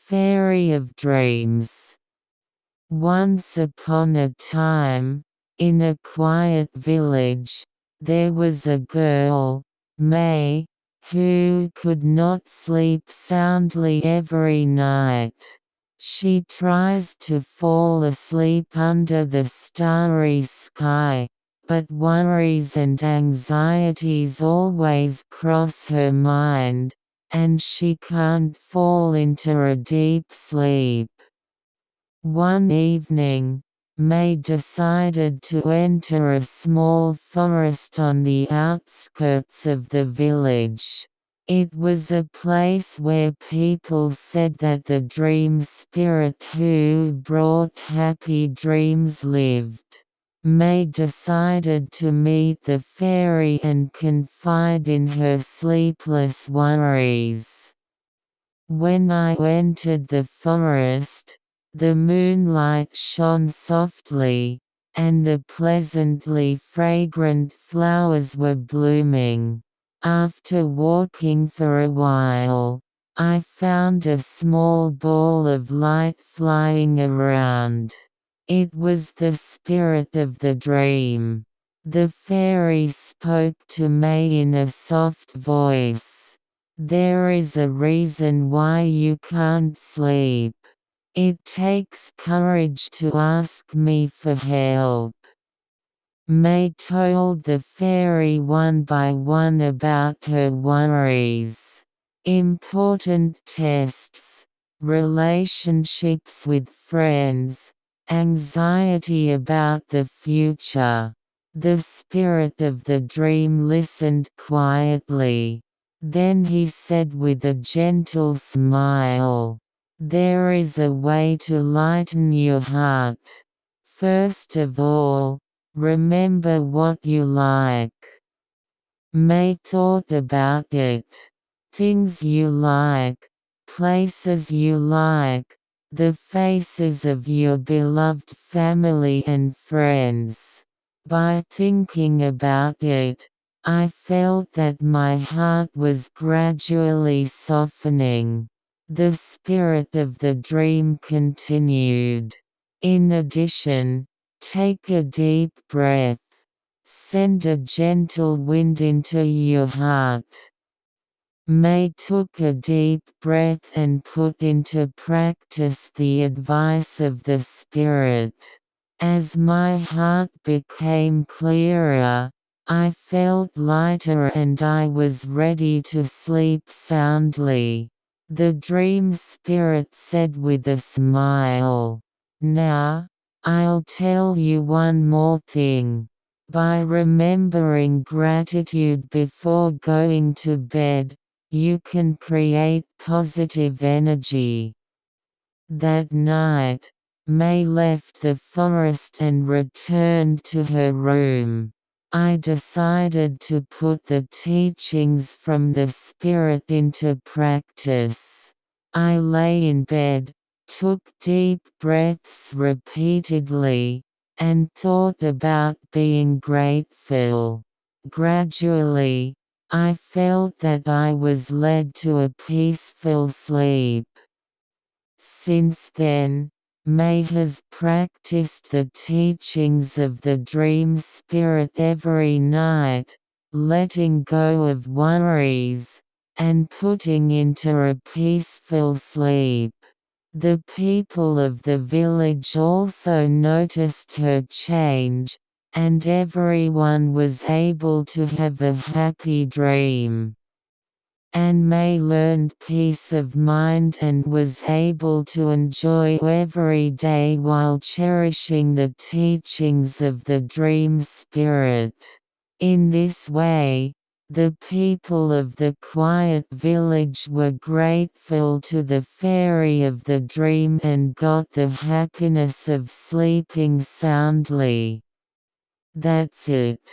Fairy of Dreams. Once upon a time, in a quiet village, there was a girl, May, who could not sleep soundly every night. She tries to fall asleep under the starry sky, but worries and anxieties always cross her mind, and she can't fall into a deep sleep. One evening, May decided to enter a small forest on the outskirts of the village. It was a place where people said that the dream spirit who brought happy dreams lived. May decided to meet the fairy and confide in her sleepless worries. When I entered the forest, the moonlight shone softly, and the pleasantly fragrant flowers were blooming. After walking for a while, I found a small ball of light flying around. It was the spirit of the dream. The fairy spoke to May in a soft voice. "There is a reason why you can't sleep. It takes courage to ask me for help." May told the fairy one by one about her worries. Important tests, relationships with friends, anxiety about the future. The spirit of the dream listened quietly. Then he said with a gentle smile, "There is a way to lighten your heart. First of all, remember what you like." May thought about it. Things you like, places you like, the faces of your beloved family and friends. By thinking about it, I felt that my heart was gradually softening. The spirit of the dream continued. In addition, take a deep breath. Send a gentle wind into your heart. May took a deep breath and put into practice the advice of the spirit. As my heart became clearer, I felt lighter and I was ready to sleep soundly. The dream spirit said with a smile, "Now, I'll tell you one more thing. By remembering gratitude before going to bed, you can create positive energy." That night, May left the forest and returned to her room. I decided to put the teachings from the spirit into practice. I lay in bed, took deep breaths repeatedly, and thought about being grateful. Gradually, I felt that I was led to a peaceful sleep. Since then, May has practiced the teachings of the dream spirit every night, letting go of worries, and putting into a peaceful sleep. The people of the village also noticed her change, and everyone was able to have a happy dream. And May learned peace of mind and was able to enjoy every day while cherishing the teachings of the dream spirit. In this way, the people of the quiet village were grateful to the fairy of the dream and got the happiness of sleeping soundly. That's it.